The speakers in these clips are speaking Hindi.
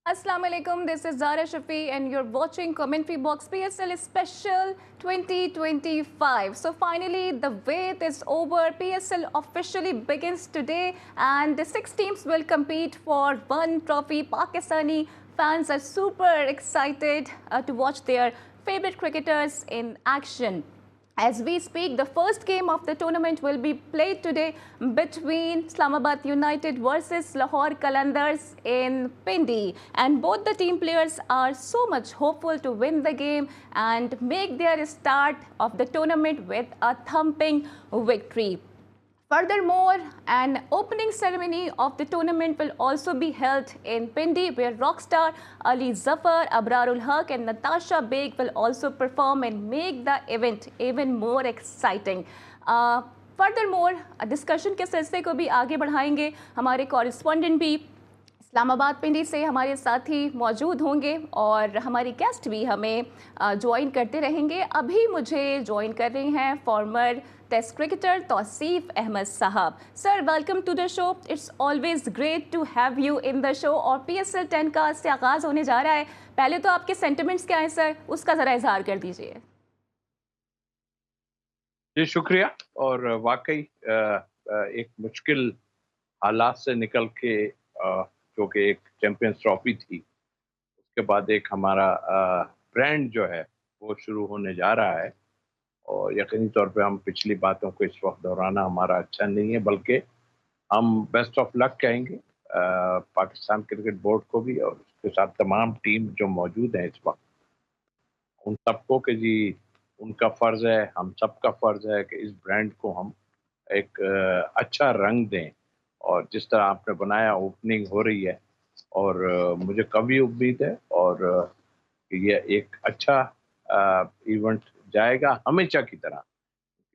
Assalamu alaikum, this is Zara Shafi and you're watching Commentary Box PSL Special 2025. So finally the wait is over. PSL officially begins today and the 6 teams will compete for one trophy. Pakistani fans are super excited to watch their favorite cricketers in action. As we speak, the first game of the tournament will be played today between Islamabad United versus Lahore Qalandars in Pindi. And both the team players are so much hopeful to win the game and make their start of the tournament with a thumping victory. Furthermore, an opening ceremony of the tournament will also be held in Pindi, where rockstar Ali Zafar, Abrarul Haq and Natasha Baig will also perform and make the event even more exciting. Furthermore, discussion के सिलसिले को भी आगे बढ़ाएंगे हमारे कॉरेस्पॉन्डेंट भी इस्लामाबाद पिंडी से हमारे साथी मौजूद होंगे और हमारी गेस्ट भी हमें ज्वाइन करते रहेंगे। अभी मुझे ज्वाइन कर रहे हैं former test cricketer Tauseef Ahmed साहब। Sir, welcome to the show. It's always great to have you in the show. और PSL 10 का से आगाज़ होने जा रहा है। पहले तो आपके सेंटिमेंट्स क्या हैं सर, उसका ज़रा इजहार कर दीजिए। जी शुक्रिया। और वाकई एक मुश्किल हालात से निकल के जो कि एक चैंपियंस ट्रॉफी थी, उसके बाद एक हमारा ब्रांड जो है वो शुरू होने जा रहा है। और यकीनी तौर पे हम पिछली बातों को इस वक्त दोहराना हमारा अच्छा नहीं है, बल्कि हम बेस्ट ऑफ लक कहेंगे पाकिस्तान क्रिकेट बोर्ड को भी और उसके साथ तमाम टीम जो मौजूद हैं इस वक्त, उन सबको कि जी उनका फ़र्ज़ है, हम सबका फ़र्ज़ है कि इस ब्रांड को हम एक अच्छा रंग दें। और जिस तरह आपने बनाया, ओपनिंग हो रही है और मुझे काफ़ी उम्मीद है और ये एक अच्छा इवेंट जाएगा हमेशा की तरह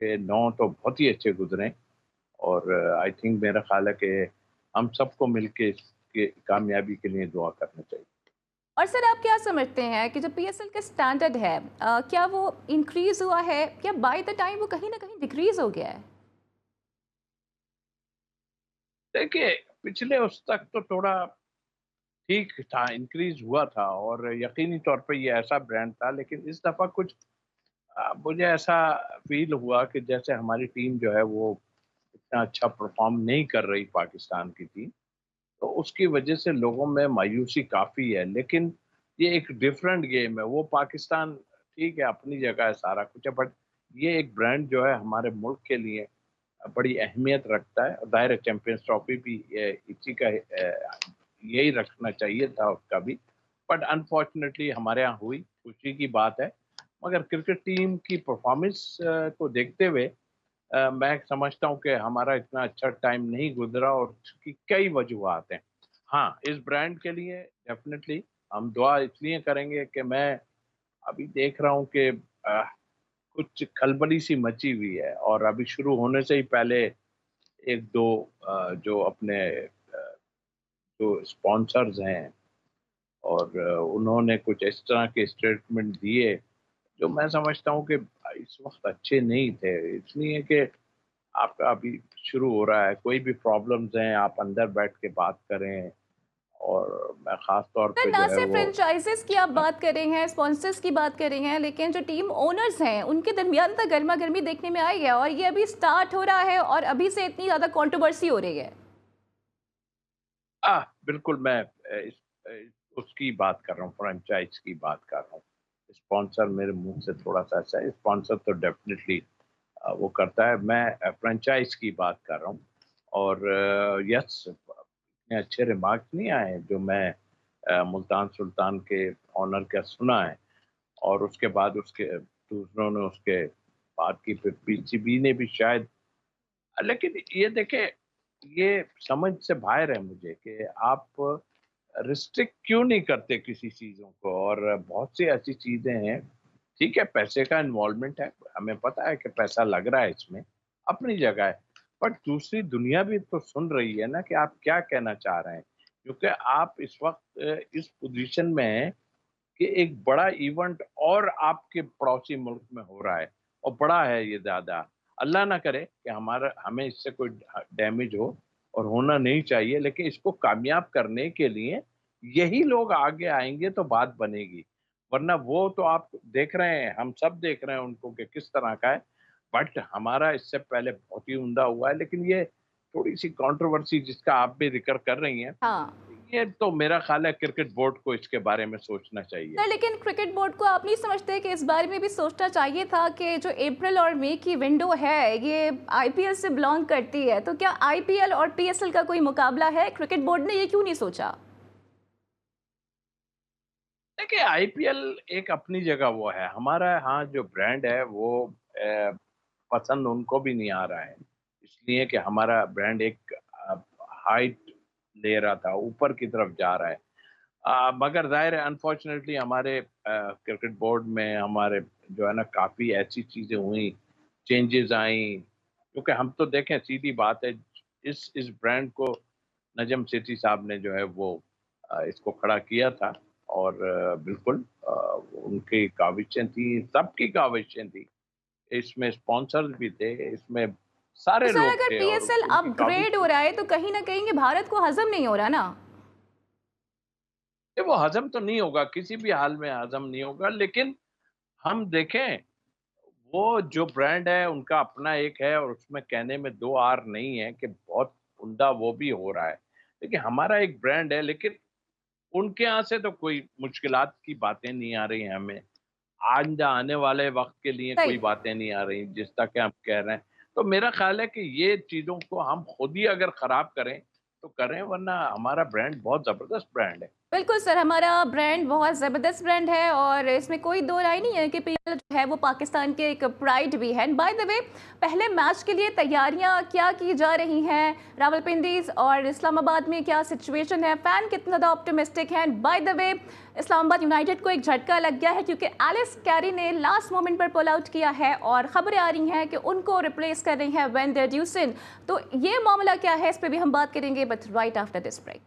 कि 9 तो बहुत ही अच्छे गुजरे। और आई थिंक मेरा ख्याल है कि हम सबको मिलके इसकी कामयाबी के लिए दुआ करना चाहिए। और सर, आप क्या समझते हैं कि जो PSL का स्टैंडर्ड है, क्या वो इंक्रीज हुआ है या बाय द टाइम वो कहीं ना कहीं डिक्रीज हो गया है? देखिए, पिछले उस तक तो थोड़ा ठीक था, इंक्रीज हुआ था और यकीनी तौर पे ये ऐसा ब्रांड था, लेकिन इस दफ़ा कुछ मुझे ऐसा फ़ील हुआ कि जैसे हमारी टीम जो है वो इतना अच्छा परफ़ॉर्म नहीं कर रही, पाकिस्तान की टीम। तो उसकी वजह से लोगों में मायूसी काफ़ी है। लेकिन ये एक डिफरेंट गेम है। वो पाकिस्तान ठीक है, अपनी जगह है, सारा कुछ है, बट ये एक ब्रांड जो है हमारे मुल्क के लिए बड़ी अहमियत रखता है। ज़ाहिर है चैंपियंस ट्रॉफी भी इसी का यही रखना चाहिए था उसका भी, बट अनफॉर्चुनेटली हमारे यहाँ हुई, खुशी की बात है। मगर क्रिकेट टीम की परफॉर्मेंस को देखते हुए मैं समझता हूँ कि हमारा इतना अच्छा टाइम नहीं गुजरा और उसकी कई वजूहात हैं। हाँ, इस ब्रांड के लिए डेफ़िनेटली हम दुआ इसलिए करेंगे कि मैं अभी देख रहा हूँ कि कुछ खलबली सी मची हुई है और अभी शुरू होने से ही पहले 1-2 जो अपने जो स्पॉन्सर्स हैं और उन्होंने कुछ इस तरह के स्टेटमेंट दिए, जो मैं समझता हूँ कि इस वक़्त अच्छे नहीं थे। इसलिए कि आपका अभी शुरू हो रहा है, कोई भी प्रॉब्लम्स हैं, आप अंदर बैठ के बात करें। और मैं ख़ास तौर सर, पे ना जो है सिर्फ वो फ्रेंचाइजेस की आप बात कर रहे हैं, स्पॉन्सर्स की बात कर रहे हैं, लेकिन जो टीम ओनर्स हैं उनके दरमियान तक गर्मा गर्मी देखने में आई है और ये अभी स्टार्ट हो रहा है और अभी से इतनी ज़्यादा कंट्रोवर्सी हो रही है। बिल्कुल मैं उसकी बात कर रहा हूँ, फ्रेंचाइज़ की बात कर रहा हूँ। स्पॉन्सर मेरे मुँह से थोड़ा-सा ऐसा है, स्पॉन्सर तो डेफ़िनिटली वो करता है, मैं फ्रेंचाइज़ की बात कर रहा हूँ। और यस, इतने अच्छे रिमार्क्स नहीं आए हैं जो मैं मुल्तान सुल्तान के ओनर का सुना है। और उसके बाद उसके दूसरों ने उसके बात की, फिर PCB ने भी शायद। लेकिन ये देखें, ये समझ से बाहर है मुझे कि आप रिस्ट्रिक्ट क्यों नहीं करते किसी चीज़ों को। और बहुत सी ऐसी चीज़ें हैं, ठीक है पैसे का इन्वॉल्वमेंट है, हमें पता है कि पैसा लग रहा है इसमें, अपनी जगह है। बट दूसरी दुनिया भी तो सुन रही है ना कि आप क्या कहना चाह रहे हैं। क्योंकि आप इस वक़्त इस पोज़ीशन में हैं कि एक बड़ा इवेंट और आपके पड़ोसी मुल्क में हो रहा है और बड़ा है ये ज़्यादा। अल्लाह ना करे कि हमारा हमें इससे कोई डैमेज हो और होना नहीं चाहिए, लेकिन इसको कामयाब करने के लिए यही लोग आगे आएंगे तो बात बनेगी, वरना वो तो आप देख रहे हैं, हम सब देख रहे हैं उनको कि किस तरह का है। बट हमारा इससे पहले बहुत ही उम्दा हुआ है, लेकिन ये थोड़ी सी कंट्रोवर्सी जिसका आप भी जिक्र कर रही हैं, हाँ। ये तो मेरा ख्याल है क्रिकेट बोर्ड को इसके बारे में सोचना चाहिए। सर, लेकिन क्रिकेट बोर्ड को आप नहीं समझते कि इस बारे में भी सोचना चाहिए था कि जो अप्रैल और मई की विंडो है ये आईपीएल से बिलोंग करती है, तो क्या आईपीएल और पीएसएल का कोई मुकाबला है? क्रिकेट बोर्ड ने ये क्यों नहीं सोचा? देखिए, आईपीएल एक अपनी जगह वो है, हमारा यहाँ जो ब्रांड है वो पसंद उनको भी नहीं आ रहा है, इसलिए कि हमारा ब्रांड एक हाइट ले रहा था, ऊपर की तरफ जा रहा है। मगर ज़ाहिर है अनफॉर्चुनेटली हमारे क्रिकेट बोर्ड में हमारे जो है ना काफ़ी ऐसी चीज़ें हुई, चेंजेस आई, क्योंकि हम तो देखें सीधी बात है, इस ब्रांड को नजम सेठी साहब ने जो है वो इसको खड़ा किया था, और बिल्कुल उनकी काविशें थी, सबकी काविशें थी, इसमें स्पॉन्सर्स भी थे, इसमें तो सारे सर, लोग अगर थे और पीएसएल उनकी अपग्रेड हो काविशें। रहा है तो कहीं ना कहीं ये भारत को हजम नहीं हो रहा ना? ये वो हजम तो नहीं होगा, किसी भी हाल में हजम नहीं होगा, लेकिन हम देखें वो जो ब्रांड है उनका अपना एक है, और उसमें कहने में दो आर नहीं है कि बहुत उम्दा वो भी हो रहा है। देखिए, हमारा एक ब्रांड है, लेकिन उनके यहाँ से तो कोई मुश्किलात की बातें नहीं आ रही हैं हमें। आइंदा आने वाले वक़्त के लिए सही। कोई बातें नहीं आ रही, जिस तक कि हम कह रहे हैं। तो मेरा ख़्याल है कि ये चीज़ों को हम खुद ही अगर ख़राब करें, तो करें, वरना हमारा ब्रांड बहुत ज़बरदस्त ब्रांड है। बिल्कुल सर, हमारा ब्रांड बहुत ज़बरदस्त ब्रांड है और इसमें कोई दो राय नहीं है कि पीएल जो है वो पाकिस्तान के एक प्राइड भी है। बाय द वे, पहले मैच के लिए तैयारियां क्या की जा रही हैं? रावलपिंडी और इस्लामाबाद में क्या सिचुएशन है? फैन कितना ज़्यादा ऑप्टिमिस्टिक हैं? By the way, Islamabad United को एक झटका लग गया है क्योंकि एलिस कैरी ने लास्ट मोमेंट पर पुल आउट किया है और खबरें आ रही हैं कि उनको रिप्लेस कर रही हैं वेंडर ड्यूसन। तो ये मामला क्या है, इस पर भी हम बात करेंगे, but right after this break.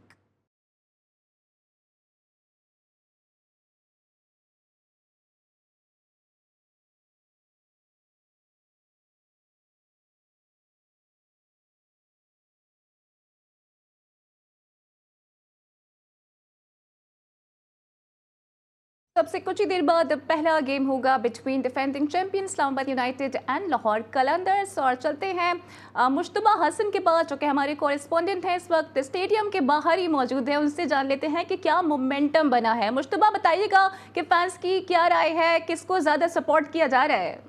सबसे कुछ ही देर बाद पहला गेम होगा between defending champion Islamabad United and Lahore Qalandars. और चलते हैं मुश्तबा हसन के पास, जो कि हमारे कॉरेस्पॉन्डेंट हैं, इस वक्त स्टेडियम के बाहर ही मौजूद है। उनसे जान लेते हैं कि क्या मोमेंटम बना है। मुश्तबा, बताइएगा कि फैंस की क्या राय है, किसको ज़्यादा सपोर्ट किया जा रहा है?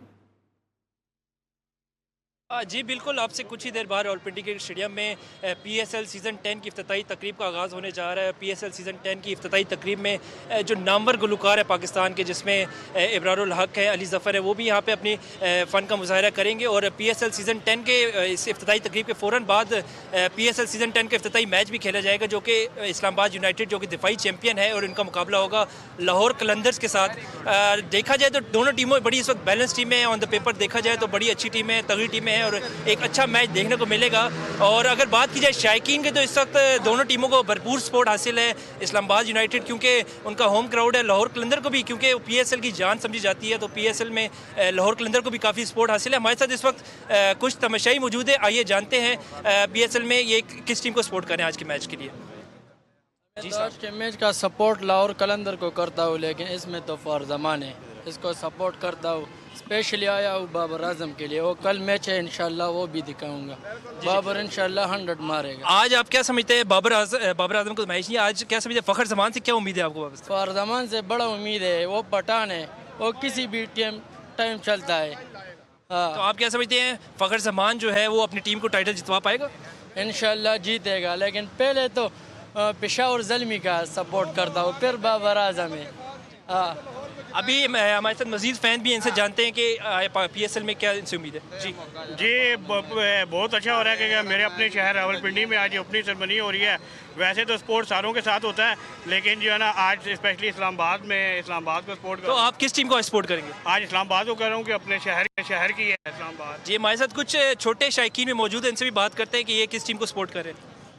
जी बिल्कुल, आपसे कुछ ही देर बाद रावलपिंडी के स्टेडियम में पीएसएल सीज़न 10 की इफ्तिताई तकरीब का आगाज़ होने जा रहा है। पीएसएल सीज़न 10 की इफ्तिताई तकरीब में जो नामवर गुलकार है पाकिस्तान के, जिसमें इब्रारुल हक है, अली ज़फ़र है, वो भी यहाँ पे अपनी फ़न का मुज़ाहरा करेंगे। और पीएसएल सीज़न 10 के इस इफ्तिताई तकरीब के फ़ौरन बाद पीएसएल सीज़न 10 का इफ्तिताई मैच भी खेला जाएगा, जो कि इस्लामाबाद यूनाइटेड जो कि दिफाई चैम्पियन है, और इनका मुकाबला होगा लाहौर कलंदर्स के साथ। देखा जाए तो दोनों टीमों बड़ी इस वक्त बैलेंस टीमें हैं। ऑन द पेपर देखा जाए तो बड़ी अच्छी टीमें हैं, तगड़ी टीमें हैं, और एक अच्छा मैच देखने को मिलेगा। और अगर बात की जाए शायकीन के, तो इस वक्त दोनों टीमों को भरपूर सपोर्ट हासिल है। इस्लामाबाद यूनाइटेड क्योंकि उनका होम क्राउड है, लाहौर कलंदर को भी क्योंकि पीएसएल की जान समझी जाती है, तो पीएसएल में लाहौर कलंदर को भी काफ़ी सपोर्ट हासिल है। हमारे साथ इस वक्त कुछ तमाशाई मौजूद है, आइए जानते हैं पीएसएल में ये किस टीम को सपोर्ट करें आज के मैच के लिए। जी, आज के मैच का सपोर्ट लाहौर कलंदर को करता हूँ, लेकिन इसमें तो फॉर ज़मान है, इसको सपोर्ट करता हूँ। स्पेशली आया हूँ बाबर आजम के लिए, वो कल मैच है, इंशाल्लाह वो भी दिखाऊंगा। बाबर इंशाल्लाह 100 मारेगा। आज आप क्या समझते हैं, बाबर आजम को मैच नहीं, आज क्या समझते हैं फ़खर जमान से क्या उम्मीद है आपको वापस? फॉर ज़मान से बड़ा उम्मीद है, वो पठान है, वो किसी भी टाइम चलता है। हाँ, तो आप क्या समझते हैं, फ़खर जमान जो है वो अपनी टीम को टाइटल जितवा पाएगा? इंशाल्लाह जीतेगा, लेकिन पहले तो पेशावर ज़ल्मी का सपोर्ट करता हूँ, फिर बाबर आजम है। हाँ, अभी हमारे साथ मजीद फ़ैन भी इनसे जानते हैं कि पीएसएल में क्या इनसे उम्मीद है। जी बहुत अच्छा हो रहा है कि मेरे अपने शहर रावलपिंडी में आज अपनी सेरेमनी हो रही है। वैसे तो स्पोर्ट सारों के साथ होता है, लेकिन जो है ना आज स्पेशली इस्लामाबाद को सपोर्ट कर। तो आप किस टीम को सपोर्ट करेंगे? आज इस्लामाबाद को कर रहा हूँ कि अपने शहर की है इस्लामाबाद। जी, हमारे साथ कुछ छोटे शायकीन में मौजूद हैं, इनसे भी बात करते हैं कि ये किस टीम को सपोर्ट करें।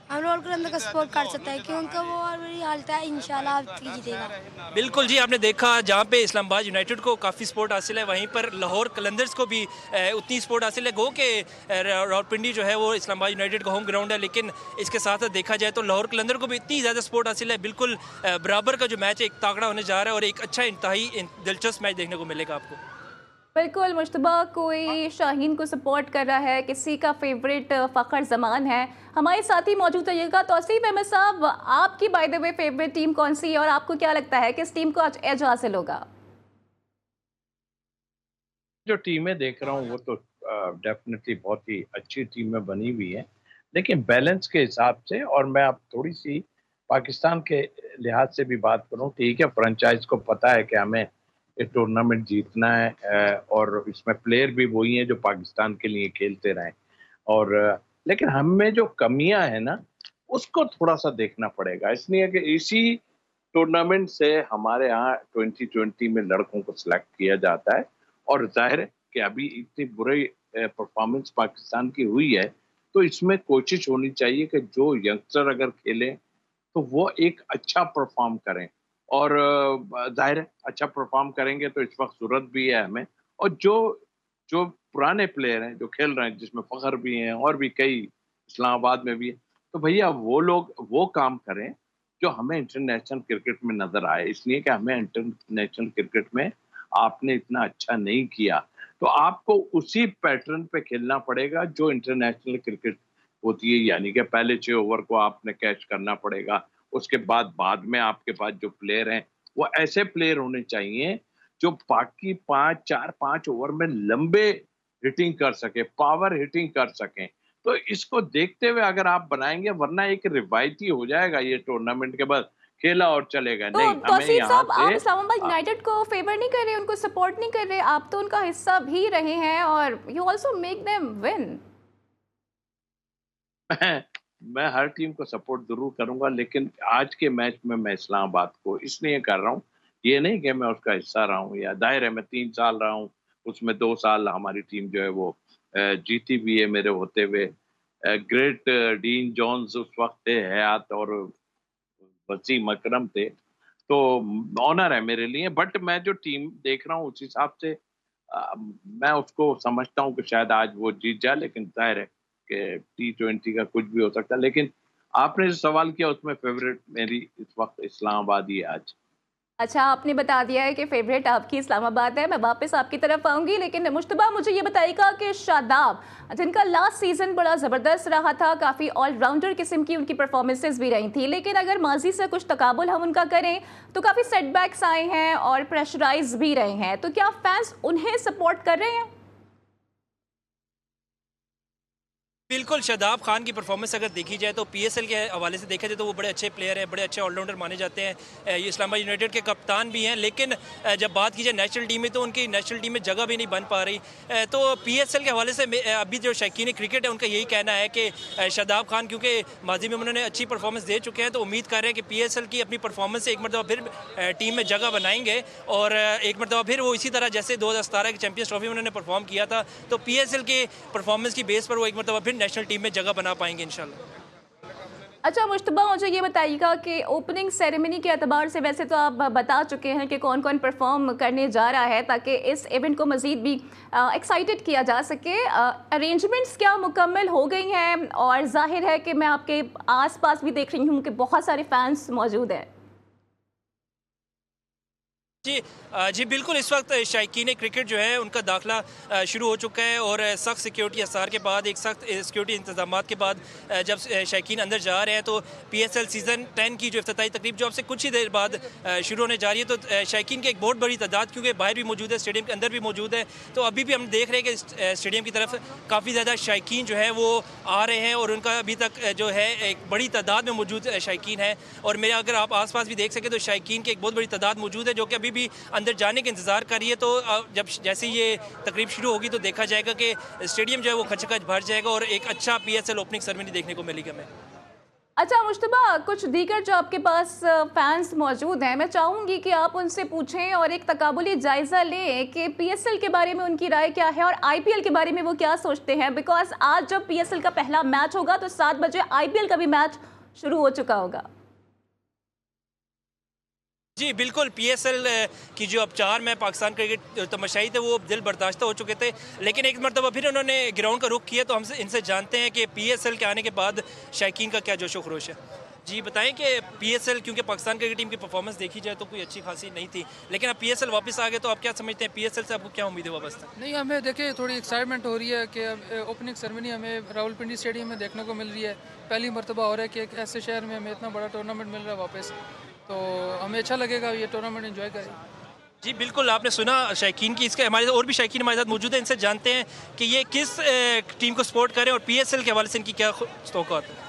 हम लोग कलंदर का सपोर्ट कर सकते हैं क्योंकि वो और बड़ी हालत है, इंशाल्लाह आप जीतेगा। बिल्कुल जी, आपने देखा जहाँ पे इस्लामाबाद यूनाइटेड को काफ़ी सपोर्ट हासिल है, वहीं पर लाहौर कलंदर्स को भी उतनी सपोर्ट हासिल है। गो कि रावलपिंडी जो है वो इस्लामाबाद यूनाइटेड का होम ग्राउंड है, लेकिन इसके साथ साथ देखा जाए तो लाहौर कलंदर को भी इतनी ज़्यादा सपोर्ट हासिल है। बिल्कुल बराबर का जो मैच है एक तागड़ा होने जा रहा है और एक अच्छा इंतहाई दिलचस्प मैच देखने को मिलेगा आपको। बिल्कुल मुश्तबा, कोई शाहीन को सपोर्ट कर रहा है, किसी का फेवरेट फ़खर जमान है। हमारे साथ ही मौजूद रहिएगा। तौसीफ अहमद साहब, आपकी by the way favourite team कौन सी है और आपको क्या लगता है किस टीम को आज एज हासिल होगा? जो टीमें देख रहा हूँ वो तो डेफिनेटली बहुत ही अच्छी टीमें बनी हुई हैं, लेकिन बैलेंस के हिसाब से, और मैं अब थोड़ी सी पाकिस्तान के लिहाज से भी बात करूँ, ठीक है फ्रेंचाइज को पता है कि हमें ये टूर्नामेंट जीतना है, और इसमें प्लेयर भी वही हैं जो पाकिस्तान के लिए खेलते रहे, और लेकिन हम में जो कमियां हैं ना उसको थोड़ा सा देखना पड़ेगा, इसलिए कि इसी टूर्नामेंट से हमारे यहाँ 2020 में लड़कों को सिलेक्ट किया जाता है, और जाहिर है कि अभी इतनी बुरी परफॉर्मेंस पाकिस्तान की हुई है, तो इसमें कोशिश होनी चाहिए कि जो यंगस्टर अगर खेलें तो वो एक अच्छा परफॉर्म करें, और जाहिर है अच्छा परफॉर्म करेंगे तो इस वक्त जरूरत भी है हमें, और जो जो पुराने प्लेयर हैं जो खेल रहे हैं, जिसमें फखर भी हैं और भी कई इस्लामाबाद में भी है, तो भैया वो लोग वो काम करें जो हमें इंटरनेशनल क्रिकेट में नजर आए, इसलिए कि हमें इंटरनेशनल क्रिकेट में आपने इतना अच्छा नहीं किया, तो आपको उसी पैटर्न पे खेलना पड़ेगा जो इंटरनेशनल क्रिकेट होती है, यानी कि पहले 6 ओवर को आपने कैच करना पड़ेगा, उसके बाद में आपके पास जो प्लेयर हैं वो ऐसे प्लेयर होने चाहिए जो बाकी 4-5 ओवर में लंबे हिटिंग कर सके, पावर हिटिंग कर सकें। तो इसको देखते हुए अगर आप बनाएंगे, वरना एक रिवायती हो जाएगा ये टूर्नामेंट के बाद, खेला और चलेगा तो नहीं। हमें तौसीफ यहाँ साहब, आप से इस्लामाबाद यूनाइटेड को फेवर नहीं कर रहे, उनको सपोर्ट नहीं कर रहे, आप तो उनका हिस्सा भी रहे हैं और you also make them win. मैं हर टीम को सपोर्ट जरूर करूंगा, लेकिन आज के मैच में मैं इस्लामाबाद को इसलिए कर रहा हूँ, ये नहीं कि मैं उसका हिस्सा रहा हूँ, या दाहिर है मैं 3 साल रहा हूँ, उसमें 2 साल हमारी टीम जो है वो जीती भी है मेरे होते हुए। ग्रेट डीन जोन्स उस वक्त थे हयात, और वसीम अकरम थे, तो ऑनर है मेरे लिए, बट मैं जो टीम देख रहा हूँ उस हिसाब से मैं उसको समझता हूँ कि शायद आज वो जीत जाए, लेकिन जाहिर है कि T20 का कुछ भी हो सकता है, लेकिन आपने जो सवाल किया उसमें फेवरेट मेरी इस वक्त इस्लामाबाद ही है आज। अच्छा, आपने बता दिया है कि फेवरेट आपकी इस्लामाबाद है। मैं वापस आपकी तरफ आऊंगी, लेकिन मुश्तबा मुझे ये बताइएगा कि शादाब, जिनका लास्ट सीजन बड़ा ज़बरदस्त रहा था, काफ़ी ऑलराउंडर किस्म की उनकी परफॉर्मेंसेज भी रही थी, लेकिन अगर माजी से कुछ तकाबुल हम उनका करें तो काफ़ी सेटबैक्स आए हैं और प्रेशराइज भी रहे हैं, तो क्या फैंस उन्हें सपोर्ट कर रहे हैं? बिल्कुल, शादाब खान की परफॉर्मेंस अगर देखी जाए तो पीएसएल के हवाले से देखा जाए तो वो बड़े अच्छे प्लेयर हैं, बड़े अच्छे ऑलराउंडर माने जाते हैं। ये इस्लामाबाद यूनाइटेड के कप्तान भी हैं, लेकिन जब बात की जाए नेशनल टीम में तो उनकी नेशनल टीम में जगह भी नहीं बन पा रही। तो पीएसएल के हवाले से अभी जो शौकीन क्रिकेट है उनका यही कहना है कि शादाब खान क्योंकि माजी में उन्होंने अच्छी परफॉर्मेंस दे चुके हैं, तो उम्मीद कर रहे हैं कि पीएसएल की अपनी परफॉर्मेंस से एक मरतबा फिर टीम में जगह बनाएंगे, और एक मरतबा फिर वो इसी तरह जैसे 2017 की चैंपियंस ट्रॉफी में उन्होंने परफॉर्म किया था, तो पीएसएल के परफॉर्मेंस की बेस पर वो एक मरतबा फिर नेशनल टीम में जगह बना पाएंगे इंशाल्लाह। अच्छा मुश्तबा, मुझे ये बताइएगा कि ओपनिंग सेरेमनी के अतबार से वैसे तो आप बता चुके हैं कि कौन कौन परफॉर्म करने जा रहा है, ताकि इस इवेंट को मज़ीद भी एक्साइटेड किया जा सके। अरेंजमेंट्स क्या मुकम्मल हो गई हैं? और जाहिर है कि मैं आपके आसपास भी देख रही हूँ कि बहुत सारे फैंस मौजूद हैं। जी बिल्कुल, इस वक्त शायकीन क्रिकेट जो है उनका दाखिला शुरू हो चुका है, और सख्त सिक्योरिटी असार के बाद, एक सख्त सिक्योरिटी इंतजाम के बाद जब शायकीन अंदर जा रहे हैं, तो पीएसएल सीज़न 10 की जो इफ्तिताई तकरीब जो अब से कुछ ही देर बाद शुरू होने जा रही है, तो शायकीन की एक बहुत बड़ी तादाद क्योंकि बाहर भी मौजूद है, स्टेडियम के अंदर भी मौजूद है, तो अभी भी हम देख रहे हैं कि स्टेडियम की तरफ काफ़ी ज़्यादा शायकीन जो है वो आ रहे हैं, और उनका अभी तक जो है एक बड़ी तादाद में मौजूद शायकीन है। और मेरे अगर आप आसपास भी देख सकें तो शायकीन की एक बहुत बड़ी तादाद मौजूद है जो कि अभी भी अंदर जाने के इंतज़ार कर रही है। तो जब जैसे ये तकरीब शुरू होगी तो देखा जाएगा कि स्टेडियम जो है वो खचाखच भर जाएगा और एक अच्छा पीएसएल ओपनिंग सेरेमनी देखने को मिलेगी हमें। अच्छा मुश्तबा, कुछ दीगर जो आपके पास फैंस मौजूद हैं, मैं चाहूँगी कि आप उनसे पूछें और एक तकाबुली जायज़ा लें कि पीएसएल के बारे में उनकी राय क्या है और आईपीएल के बारे में वो क्या सोचते हैं। बिकॉज आज जब पीएसएल का पहला मैच होगा तो 7 बजे आईपीएल का भी मैच शुरू हो चुका होगा। जी बिल्कुल, पीएसएल की जो अब 4 में पाकिस्तान क्रिकेट तमाशाई थे वो दिल बर्दाश्त हो चुके थे, लेकिन एक मरतबा फिर उन्होंने ग्राउंड का रुख किया, तो हमसे इनसे जानते हैं कि पीएसएल के आने के बाद शायकीन का क्या जोशो खरोश है। जी बताएं कि पीएसएल, क्योंकि पाकिस्तान क्रिकेट टीम की परफॉर्मेंस देखी जाए तो कोई अच्छी खासी नहीं थी, लेकिन अब पीएसएल वापस आ गए, तो आप क्या समझते हैं पीएसएल से आपको क्या उम्मीद है वापस तक? नहीं, हमें देखिए थोड़ी एक्साइटमेंट हो रही है कि ओपनिंग सेरेमनी हमें रावलपिंडी स्टेडियम में देखने को मिल रही है। पहली मरतबा हो रहा है कि एक ऐसे शहर में हमें इतना बड़ा टूर्नामेंट मिल रहा है वापस, तो हमें अच्छा लगेगा ये टूर्नामेंट एंजॉय करें। जी बिल्कुल, आपने सुना शायकीन की, इसके हमारे और भी शायकीन हमारे साथ मौजूद हैं, इनसे जानते हैं कि ये किस टीम को सपोर्ट करें और पीएसएल के हवाले से इनकी क्या तौक़ुआत है।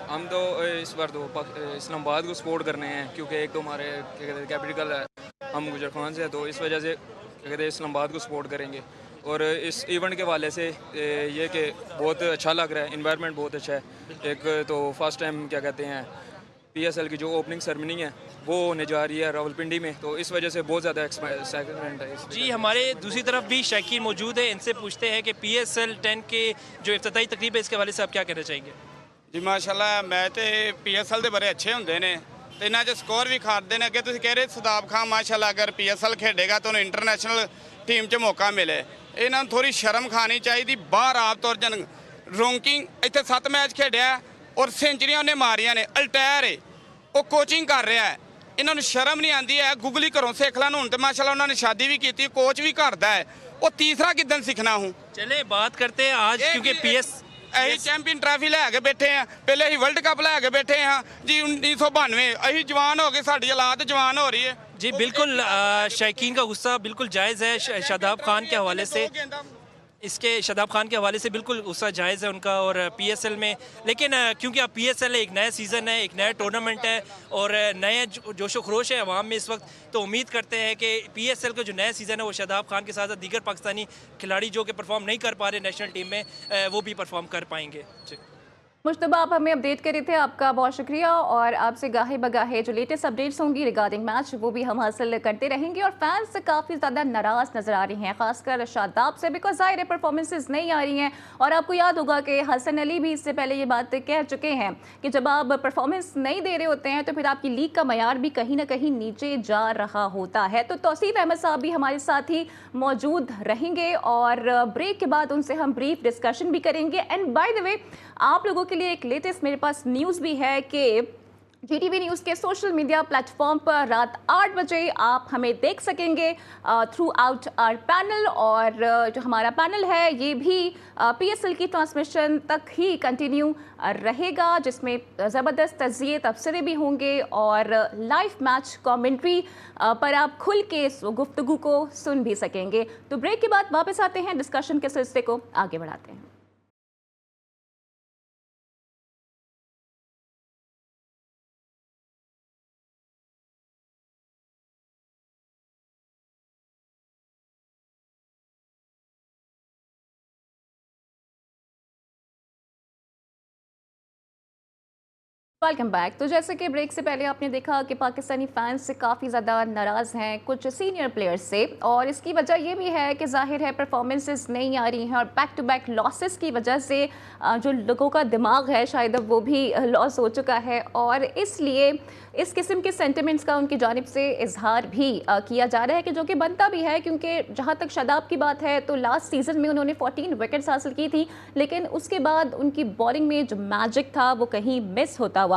हम तो इस बार तो इस्लामाबाद को सपोर्ट करने हैं, क्योंकि एक तो हमारे क्या कहते हैं कैपिटल है, हम गुजर खान से है, तो इस वजह से क्या कहते हैं इस्लामाबाद को सपोर्ट करेंगे। और इस इवेंट के हवाले से ये कि बहुत अच्छा लग रहा है, इन्वायरमेंट बहुत अच्छा है। एक तो फर्स्ट टाइम क्या कहते हैं पीएसएल की जो ओपनिंग सेरेमनी है वो होने जा रही है रावलपिंडी में, तो इस वजह से बहुत ज़्यादा एक्साइटमेंट है। जी हमारे दूसरी तरफ भी शायकीन मौजूद है, इनसे पूछते हैं कि पीएसएल 10 के जो इफ्तिताई तकरीब है इसके हवाले से आप क्या कहना चाहेंगे। जी माशाल्लाह, मैच तो पीएसएल ਦੇ बड़े अच्छे होंगे ने, तो इन्होंने जो स्कोर भी खाते हैं। अगे तुम कह रहे सदाब खान माशाल्लाह अगर पीएसएल खेडेगा तो उन्हें इंटरनेशनल टीम च मौका मिले। इन्होंने थोड़ी शर्म खानी चाहिए। बाहर आप तौर जन रैंकिंग इतने 7 मैच खेडिया और सेंचुरियां उन्हें मारिया ने, अल्टायर है वो कोचिंग कर रहा है, इन्होंने शर्म नहीं आती है। गूगली घरों सीख लन, हूँ तो माशाल्लाह उन्होंने शादी भी की, कोच भी करता है, वो तीसरा किदन सीखना हूँ। चले बात करते हैं आज, क्योंकि अही चैंपियन ट्रॉफी लैके बैठे हैं, पहले अही वर्ल्ड कप लैके बैठे हैं जी 1992, अही जवान हो गए, साड़ी औलाद जवान हो रही है। जी बिल्कुल, शायकीन का गुस्सा बिल्कुल जायज़ है शादाब खान के हवाले से, इसके शादाब खान के हवाले से बिल्कुल गुस्सा जायज़ है उनका और पीएसएल में, लेकिन क्योंकि अब पीएसएल एक नया सीज़न है, एक नया टूर्नामेंट है और नए जोशो खरोश है अवाम में इस वक्त, तो उम्मीद करते हैं कि पीएसएल का जो नया सीज़न है वो शादाब खान के साथ साथ दीगर पाकिस्तानी खिलाड़ी जो कि परफॉर्म नहीं कर पा रहे नेशनल टीम में, वो भी परफॉर्म कर पाएंगे। जी मुश्तबा, आप हमें अपडेट कर रहे थे, आपका बहुत शुक्रिया। और आपसे गाहे बगाहे जो लेटेस्ट अपडेट्स होंगी रिगार्डिंग मैच वो भी हम हासिल करते रहेंगे। और फैंस काफ़ी ज़्यादा नाराज़ नज़र आ रही हैं, खासकर शादाब से, बिकॉज ज़ाहिर है परफॉर्मेंसेज नहीं आ रही हैं। और आपको याद होगा कि हसन अली भी इससे पहले ये बात कह चुके हैं कि जब आप परफॉर्मेंस नहीं दे रहे होते हैं तो फिर आपकी लीग का मयार भी कहीं ना कहीं नीचे जा रहा होता है। तो तौसीफ अहमद साहब भी हमारे साथ ही मौजूद रहेंगे और ब्रेक के बाद उनसे हम ब्रीफ डिस्कशन भी करेंगे। एंड बाय द वे, आप लोगों के लिए एक लेटेस्ट मेरे पास न्यूज़ भी है कि जीटीवी न्यूज़ के सोशल मीडिया प्लेटफॉर्म पर रात 8 बजे आप हमें देख सकेंगे थ्रू आउट आवर पैनल। और जो हमारा पैनल है ये भी पीएसएल की ट्रांसमिशन तक ही कंटिन्यू रहेगा, जिसमें ज़बरदस्त तज़किये तबसरे भी होंगे और लाइव मैच कमेंट्री पर आप खुल के इस गुफ्तगू को सुन भी सकेंगे। तो ब्रेक के बाद वापस आते हैं, डिस्कशन के सिलसिले को आगे बढ़ाते हैं। Welcome back. तो जैसे कि ब्रेक से पहले आपने देखा कि पाकिस्तानी फैंस से काफ़ी ज़्यादा नाराज़ हैं कुछ सीनियर प्लेयर्स से, और इसकी वजह ये भी है कि जाहिर है परफॉर्मेंसेस नहीं आ रही हैं और बैक टू बैक लॉसेस की वजह से जो लोगों का दिमाग है शायद अब वो भी लॉस हो चुका है, और इसलिए इस किस्म के सेंटिमेंट्स का उनकी जानिब से इजहार भी किया जा रहा है, कि जो कि बनता भी है, क्योंकि जहाँ तक शादाब की बात है तो लास्ट सीज़न में उन्होंने 14 विकेट्स हासिल की थी, लेकिन उसके बाद उनकी बॉलिंग में जो मैजिक था वो कहीं मिस होता हुआ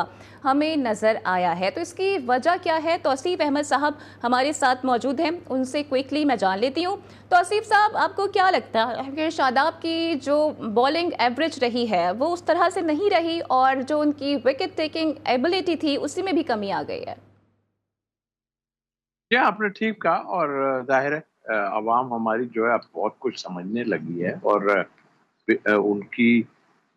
हमें नज़र आया है। तो इसकी वजह क्या है, तौसीफ अहमद साहब हमारे साथ मौजूद हैं, उनसे क्विकली मैं जान लेती हूँ। तौसीफ साहब, आपको क्या लगता है कि शादाब की जो बॉलिंग एवरेज रही है वो उस तरह से नहीं रही और जो उनकी विकेट टेकिंग एबिलिटी थी उसी में भी कमी आ गई है? ये आपने ठीक कहा, और जाहिर है अवाम हमारी जो है अब बहुत कुछ समझने लगी है, और उनकी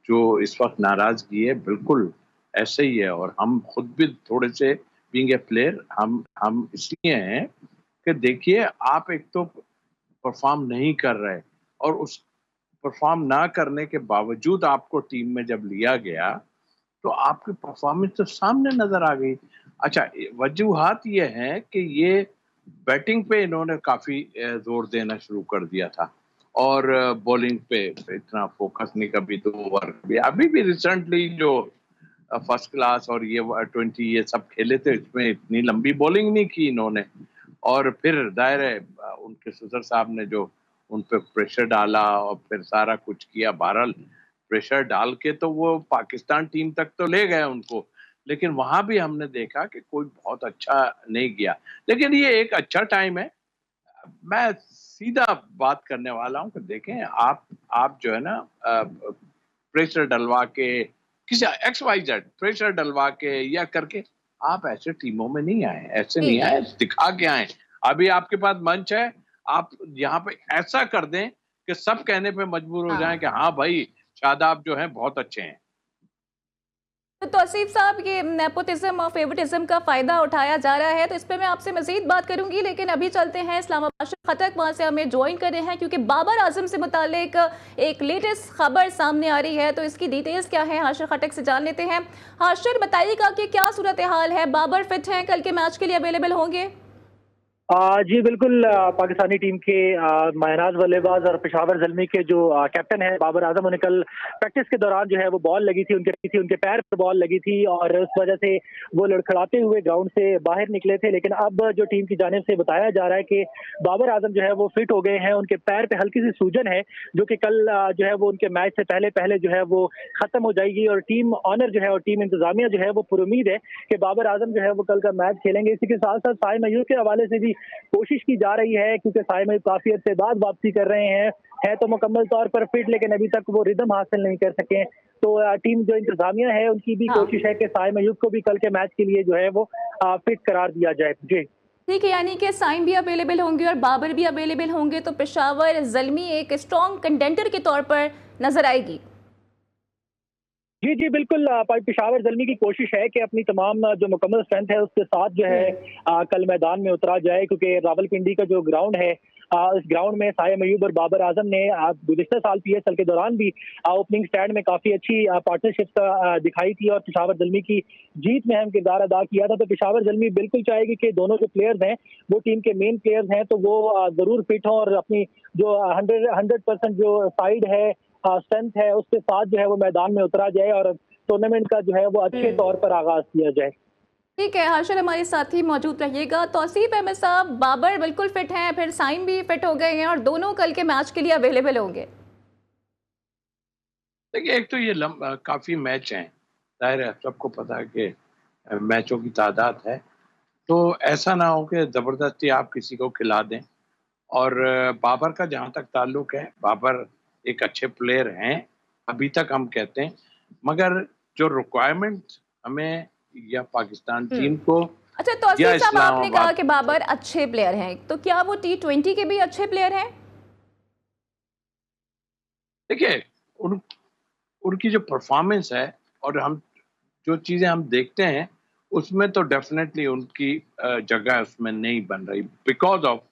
जो इस वक्त नाराज़गी है बिल्कुल ऐसे ही है। और हम खुद भी थोड़े से बीइंग ए प्लेयर हम इसलिए हैं कि देखिए, आप एक तो परफॉर्म नहीं कर रहे, और उस परफॉर्म ना करने के बावजूद आपको टीम में जब लिया गया तो आपकी परफॉर्मेंस तो सामने नजर आ गई। अच्छा, वजूहात ये हैं कि ये बैटिंग पे इन्होंने काफी जोर देना शुरू कर दिया था और बॉलिंग पे इतना फोकस नहीं, कभी 2 ओवर भी। अभी भी रिसेंटली जो फर्स्ट क्लास और ये 20 ये सब खेले थे, इसमें इतनी लंबी बॉलिंग नहीं की इन्होंने। और फिर दायरे उनके सुसर साहब ने जो उन पे प्रेशर डाला और फिर सारा कुछ किया। बहरहाल प्रेशर डाल के तो वो पाकिस्तान टीम तक तो ले गए उनको, लेकिन वहां भी हमने देखा कि कोई बहुत अच्छा नहीं किया। लेकिन ये एक अच्छा टाइम है। मैं सीधा बात करने वाला हूं कि देखें, आप जो है ना प्रेशर डलवा के किसी XYZ प्रेशर डलवा के या करके आप ऐसे टीमों में नहीं आए, ऐसे नहीं आए, दिखा के आए। अभी आपके पास मंच है, आप यहाँ पे ऐसा कर दें कि सब कहने पे मजबूर हो जाएं कि हाँ भाई शादाब जो है बहुत अच्छे हैं। तो तौसीफ साहब, ये नेपोटिज्म और फेवरेटिज्म का फायदा उठाया जा रहा है, तो इस पे मैं आपसे मजीद बात करूंगी, लेकिन अभी चलते हैं इस्लामाबाद। खतक वहां से हमें ज्वाइन कर रहे हैं क्योंकि बाबर आजम से मुतालिक एक लेटेस्ट खबर सामने आ रही है, तो इसकी डिटेल्स क्या है हाशिर खटक से जान लेते हैं। हाशिर, बताइएगा कि क्या सूरत हाल है, बाबर फिट हैं, कल के मैच के लिए अवेलेबल होंगे? जी बिल्कुल। पाकिस्तानी टीम के मायनाज बल्लेबाज और पेशावर ज़ल्मी के जो कैप्टन है बाबर आजम, उन्हें कल प्रैक्टिस के दौरान जो है वो बॉल लगी थी, उनके पैर पर बॉल लगी थी और उस वजह से वो लड़खड़ाते हुए ग्राउंड से बाहर निकले थे। लेकिन अब जो टीम की जानिब से बताया जा रहा है कि बाबर आजम जो है वो फिट हो गए हैं। उनके पैर पे हल्की सी सूजन है जो कि कल जो है वो उनके मैच से पहले जो है वो खत्म हो जाएगी और टीम ऑनर जो है और टीम इंतजामिया जो है वो पुरुमीद है कि बाबर आजम जो है वो कल का मैच खेलेंगे। इसी के साथ साथ साइम अय्यूब के हवाले से भी कोशिश की जा रही है क्योंकि साइम अय्यूब काफी अर्से बाद वापसी कर रहे हैं, है तो मुकम्मल तौर पर फिट, लेकिन अभी तक वो रिदम हासिल नहीं कर सके। तो टीम जो इंतजामिया है उनकी भी कोशिश है कि साइम अय्यूब को भी कल के मैच के लिए जो है वो फिट करार दिया जाए। जी ठीक है, यानी कि साइम भी अवेलेबल होंगे और बाबर भी अवेलेबल होंगे, तो पेशावर ज़ल्मी एक स्ट्रॉन्ग कंटेंडर के तौर पर नजर आएगी। जी बिल्कुल। पेशावर ज़ल्मी की कोशिश है कि अपनी तमाम जो मुकम्मल स्ट्रेंथ है उसके साथ जो है कल मैदान में उतरा जाए, क्योंकि रावलपिंडी का जो ग्राउंड है इस ग्राउंड में साइम अय्यूब और बाबर आजम ने गुज़िश्ता साल PSL के दौरान भी ओपनिंग स्टैंड में काफी अच्छी पार्टनरशिप दिखाई थी और पेशावर ज़ल्मी की जीत में अहम किरदार अदा किया था। तो पेशावर ज़ल्मी बिल्कुल चाहेगी कि दोनों जो प्लेयर्स हैं वो टीम के मेन प्लेयर्स हैं, तो वो जरूर फिट हों और अपनी जो 100% जो साइड है स्ट्रेंथ है उसके साथ जो है वो मैदान में उतरा जाए और टूर्नामेंट का जो है वो अच्छे तौर पर आगाज किया जाए। ठीक है, हाशिर हमारे साथ ही मौजूद रहिएगा। तौसीफ अहमद साहब, बाबर बिल्कुल फिट हैं, फिर साइम भी फिट हो गए हैं और दोनों कल के मैच के लिए अवेलेबल होंगे। देखिए, एक तो ये काफी मैच हैं, जाहिर है सबको पता है कि मैचों की तादाद है, तो ऐसा ना हो कि जबरदस्ती आप किसी को खिला दें। और बाबर का जहां तक ताल्लुक है, बाबर एक अच्छे प्लेयर हैं अभी तक हम कहते हैं, मगर जो रिक्वायरमेंट हमें या पाकिस्तान टीम को अच्छा तौसीफ साहब, आपने कहा कि बाबर अच्छे प्लेयर हैं, तो क्या वो T20 के भी अच्छे प्लेयर हैं? देखिए, उनकी जो परफॉर्मेंस है और हम जो चीजें हम देखते हैं उसमें तो डेफिनेटली उनकी जगह उसमें नहीं बन रही, बिकॉज ऑफ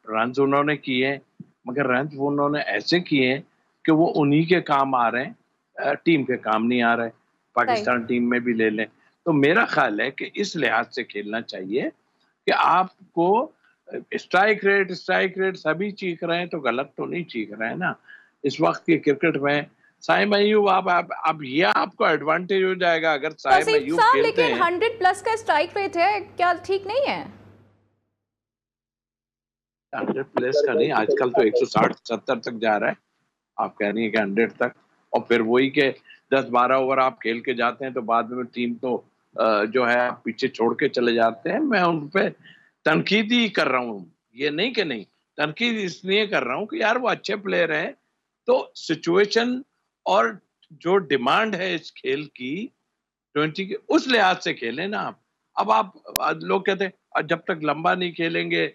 रन उन्होंने किए, मगर रन उन्होंने ऐसे किए कि वो उन्हीं के काम आ रहे हैं, टीम के काम नहीं आ रहे। पाकिस्तान टीम में भी ले लें तो मेरा ख्याल है कि इस लिहाज से खेलना चाहिए कि आपको स्ट्राइक रेट सभी चीख रहे हैं, तो गलत तो नहीं चीख रहे हैं ना। इस वक्त की क्रिकेट में साइम अय्यूब अब ये आपको एडवांटेज हो जाएगा अगर साइम अय्यूब खेलते हैं। लेकिन 100+ का स्ट्राइक रेट है, क्या ठीक नहीं है? 100+ का नहीं, आजकल तो 160-70 तक जा रहा है। आप कह रही है कि 100 तक, और फिर वही के 10-12 ओवर आप खेल के जाते हैं तो बाद में टीम तो जो है आप पीछे छोड़ के चले जाते हैं। मैं उन पे तनकीद ही कर रहा हूँ, ये नहीं कि नहीं, तनकीद इसलिए कर रहा हूँ कि यार वो अच्छे प्लेयर हैं, तो सिचुएशन और जो डिमांड है इस खेल की 20 की उस लिहाज से खेलें ना आप। अब आप लोग कहते हैं जब तक लंबा नहीं खेलेंगे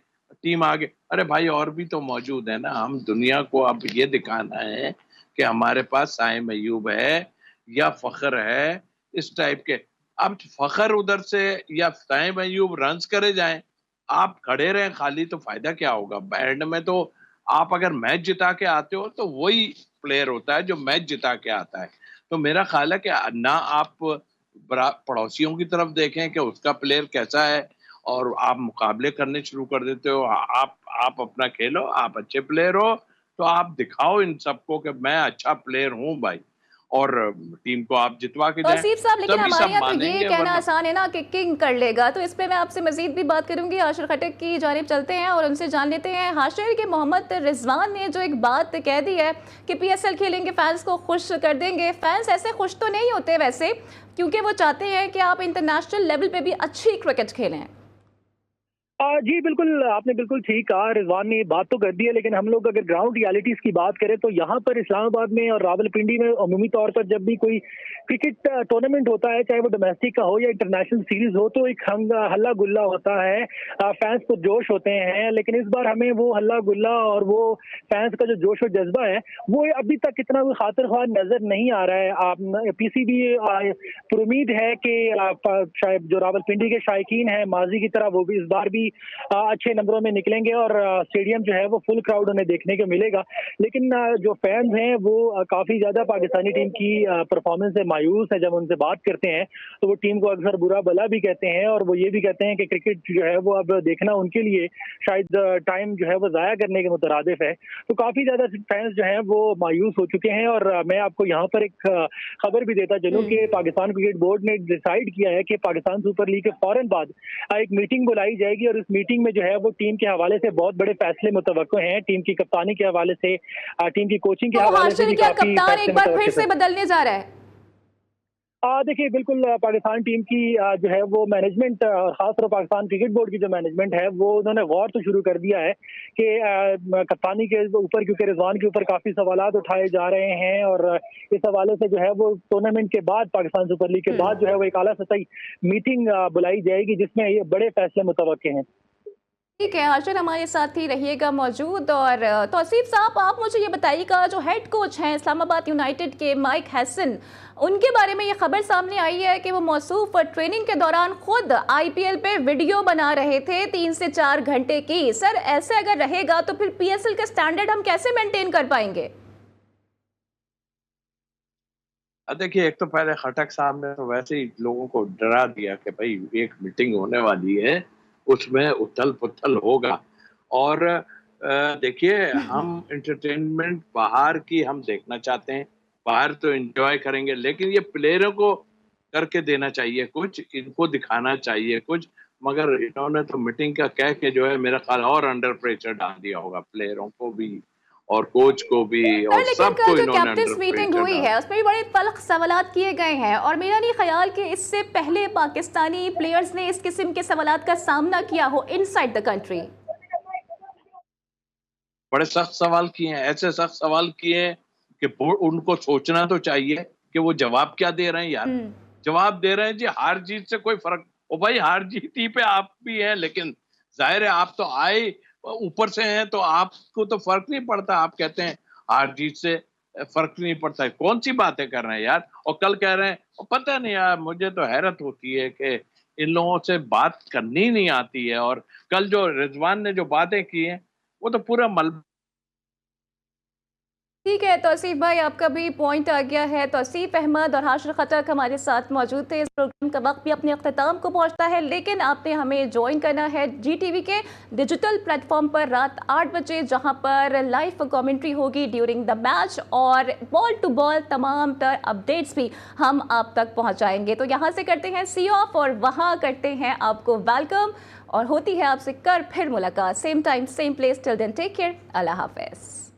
टीम आगे, अरे भाई और भी तो मौजूद है ना। हम दुनिया को अब ये दिखाना है कि हमारे पास साइम अय्यूब है या फखर है, इस टाइप के। अब फखर उधर से या साइम अय्यूब रन्स करे जाएं, आप खड़े रहें खाली, तो फायदा क्या होगा? एंड में तो आप अगर मैच जिता के आते हो तो वही प्लेयर होता है जो मैच जिता के आता है। तो मेरा ख्याल है कि ना आप पड़ोसियों की तरफ देखें कि उसका प्लेयर कैसा है और आप मुकाबले करने शुरू कर देते हो। आप अपना खेलो, आप अच्छे प्लेयर हो तो आप दिखाओ इन सबको कि मैं अच्छा प्लेयर हूँ भाई, और टीम को आप जितवा के जाएं। तौसीफ साहब, लेकिन तभी हमारे सब यहाँ तो मानेंगे, ये कहना वरना आसान है ना कि किंग कर लेगा, तो इस पे मैं आपसे मजीद भी बात करूंगी। हाशिर खटक की जानिब चलते हैं और उनसे जान लेते हैं। हाशिर के मोहम्मद रिजवान ने जो एक बात कह दी है कि PSL खेलेंगे, फैंस को खुश कर देंगे। फैंस ऐसे खुश तो नहीं होते वैसे, क्योंकि वो चाहते हैं कि आप इंटरनेशनल लेवल पे भी अच्छी क्रिकेट खेलें। जी बिल्कुल, आपने बिल्कुल ठीक कहा। रिजवान ने बात तो कर दी है, लेकिन हम लोग अगर ग्राउंड रियलिटीज की बात करें तो यहाँ पर इस्लामाबाद में और रावलपिंडी में अमूमी तौर पर जब भी कोई क्रिकेट टूर्नामेंट होता है, चाहे वो डोमेस्टिक का हो या इंटरनेशनल सीरीज हो, तो एक हल्ला गुल्ला होता है, फैंस को जोश होते हैं। लेकिन इस बार हमें वो हल्ला गुल्ला और वो फैंस का जो जोश और जज्बा है वो अभी तक इतना कोई खातिर ख्वाह नजर नहीं आ रहा है। PCB पर उम्मीद है कि शायद जो रावलपिंडी के शायकीन हैं माजी की तरह, वो भी इस बार भी अच्छे नंबरों में निकलेंगे और स्टेडियम जो है वो फुल क्राउड उन्हें देखने को मिलेगा। लेकिन जो फैंस हैं वो काफी ज्यादा पाकिस्तानी टीम की परफॉर्मेंस से मायूस है। जब उनसे बात करते हैं तो वो टीम को अक्सर बुरा भला भी कहते हैं और वो ये भी कहते हैं कि क्रिकेट जो है वो अब देखना उनके लिए शायद टाइम जो है वो जाया करने के मुतरादिफ है। तो काफी ज्यादा फैंस जो है वो मायूस हो चुके हैं। और मैं आपको यहाँ पर एक खबर भी देता चलूं कि पाकिस्तान क्रिकेट बोर्ड ने डिसाइड किया है कि पाकिस्तान सुपर लीग के फौरन बाद एक मीटिंग बुलाई जाएगी और इस मीटिंग में जो है वो टीम के हवाले से बहुत बड़े फैसले मुतवक्को हैं। टीम की कप्तानी के हवाले से, टीम की कोचिंग के हवाले से भी काफी कप्तान एक बार फिर से बदलने जा रहा है। देखिए बिल्कुल, पाकिस्तान टीम की जो है वो मैनेजमेंट, खासतौर पाकिस्तान क्रिकेट बोर्ड की जो मैनेजमेंट है वो उन्होंने गौर तो शुरू कर दिया है कि कप्तानी के ऊपर, क्योंकि रिजवान के ऊपर काफी सवालात उठाए जा रहे हैं और इस हवाले से जो है वो टूर्नामेंट के बाद, पाकिस्तान सुपर लीग के बाद जो है वो एक आला सतही मीटिंग बुलाई जाएगी जिसमें ये बड़े फैसले मुतवक्के हैं। ठीक है, हाशिर हमारे साथ ही रहिएगा मौजूद। और तौसीफ साहब, आप मुझे ये बताइएगा, जो हेड कोच हैं इस्लामाबाद यूनाइटेड के माइक हैसन, उनके बारे में ये खबर सामने आई है कि वो मौसूफ ट्रेनिंग के दौरान खुद IPL पे वीडियो बना रहे थे 3 से 4 घंटे की। सर, ऐसे अगर रहेगा तो फिर PSL का स्टैंडर्ड हम कैसे मेंटेन कर पाएंगे? देखिए, एक तो पहले खटक साहब ने तो वैसे ही लोगों को डरा दिया कि भाई एक मीटिंग होने वाली है, उसमें उथल पुथल होगा। और देखिए, हम एंटरटेनमेंट बाहर की हम देखना चाहते हैं, बाहर तो एंजॉय करेंगे, लेकिन ये प्लेयरों को करके देना चाहिए कुछ, इनको दिखाना चाहिए कुछ। मगर इन्होंने तो मीटिंग का कह के जो है मेरा ख्याल और अंडर प्रेशर डाल दिया होगा, प्लेयरों को भी और कोच को भी और सबको जो इन्होंने कैप्टन्स मीटिंग हुई है उसमें भी बड़े तल्ख सवालात किए गए हैं और मेरा नहीं ख्याल कि इससे पहले पाकिस्तानी प्लेयर्स ने इस किस्म के सवालात का सामना किया हो इनसाइड द कंट्री। बड़े सख्त सवाल किए हैं, ऐसे सख्त सवाल किए हैं कि उनको सोचना तो चाहिए कि वो जवाब क्या दे रहे हैं। यार जवाब दे रहे हैं जी हार जीत से कोई फर्क, ओ भाई हार जीत ही पे आप भी हैं, लेकिन जाहिर है आप तो आए ऊपर से हैं तो आपको तो फर्क नहीं पड़ता। आप कहते हैं हार जीत से फर्क नहीं पड़ता, कौन सी बातें कर रहे हैं यार। और कल कह रहे हैं, पता नहीं यार, मुझे तो हैरत होती है कि इन लोगों से बात करनी नहीं आती है। और कल जो रिजवान ने जो बातें की हैं वो तो पूरा मलबा। ठीक है तौसीफ भाई, आपका भी पॉइंट आ गया है। तौसीफ अहमद और हाशिर खटक हमारे साथ मौजूद थे। इस प्रोग्राम का वक्त भी अपने अख्ताम को पहुंचता है, लेकिन आपने हमें ज्वाइन करना है GTV के डिजिटल प्लेटफॉर्म पर रात 8 बजे, जहां पर लाइव कमेंट्री होगी ड्यूरिंग द मैच और बॉल टू बॉल तमाम तर अपडेट्स भी हम आप तक पहुँचाएंगे। तो यहाँ से करते हैं सी ऑफ और वहाँ करते हैं आपको वेलकम और होती है आपसे कर फिर मुलाकात, same time same place. Till then take care, अल्लाह हाफिज़।